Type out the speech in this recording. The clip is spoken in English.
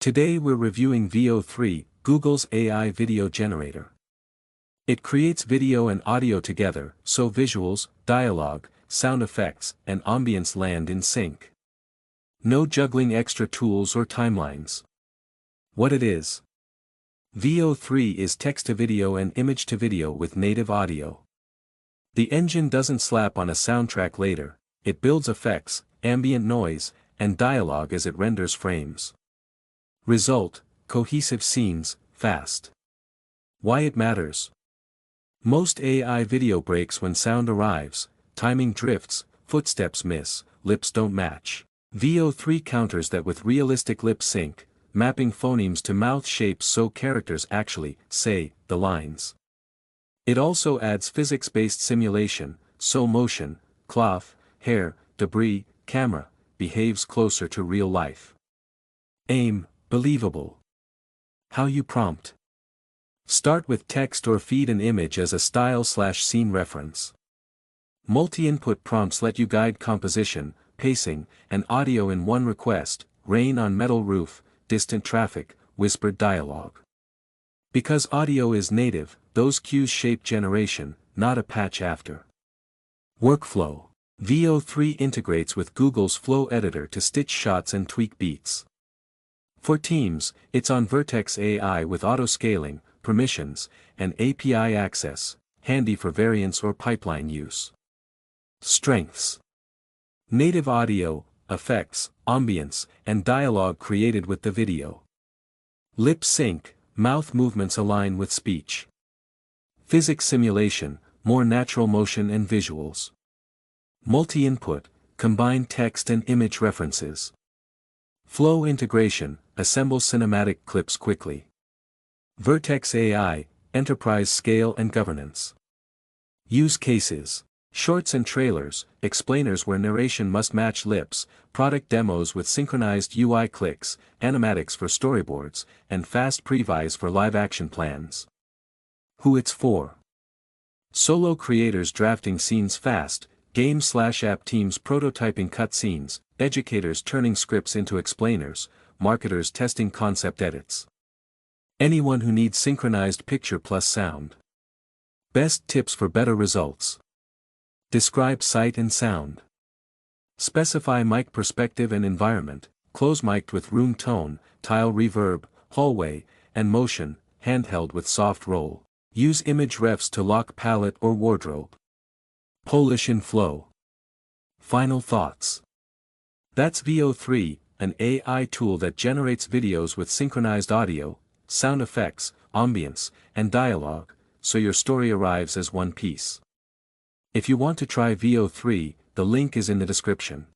Today we're reviewing VO3, Google's AI video generator. It creates video and audio together, so visuals, dialogue, sound effects, and ambience land in sync. No juggling extra tools or timelines. What it is. VO3 is text-to-video and image-to-video with native audio. The engine doesn't slap on a soundtrack later, it builds effects, ambient noise, and dialogue as it renders frames. Result: cohesive scenes, fast. Why it matters. Most AI video breaks when sound arrives, timing drifts, footsteps miss, lips don't match. VO3 counters that with realistic lip sync, mapping phonemes to mouth shapes so characters actually say the lines. It also adds physics-based simulation, so motion, cloth, hair, debris, camera, behaves closer to real life. Aim: believable. How you prompt. Start with text or feed an image as a style/scene reference. Multi-input prompts let you guide composition, pacing, and audio in one request: rain on metal roof, distant traffic, whispered dialogue. Because audio is native, those cues shape generation, not a patch after. Workflow. VO3 integrates with Google's Flow editor to stitch shots and tweak beats. For teams, it's on Vertex AI with auto-scaling, permissions, and API access, handy for variants or pipeline use. Strengths. Native audio, effects, ambience, and dialogue created with the video. Lip sync, mouth movements align with speech. Physics simulation, more natural motion and visuals. Multi-input, combine text and image references. Flow integration, assemble cinematic clips quickly. Vertex AI, enterprise scale and governance. Use cases. Shorts and trailers, explainers where narration must match lips, product demos with synchronized UI clicks, animatics for storyboards, and fast previz for live-action plans. Who it's for. Solo creators drafting scenes fast, game/app teams prototyping cutscenes, educators turning scripts into explainers, marketers testing concept edits. Anyone who needs synchronized picture plus sound. Best tips for better results. Describe sight and sound. Specify mic perspective and environment, close mic'd with room tone, tile reverb, hallway, and motion, handheld with soft roll. Use image refs to lock palette or wardrobe. Polish in flow. Final thoughts. That's VO3, an AI tool that generates videos with synchronized audio, sound effects, ambience, and dialogue, so your story arrives as one piece. If you want to try VO3, the link is in the description.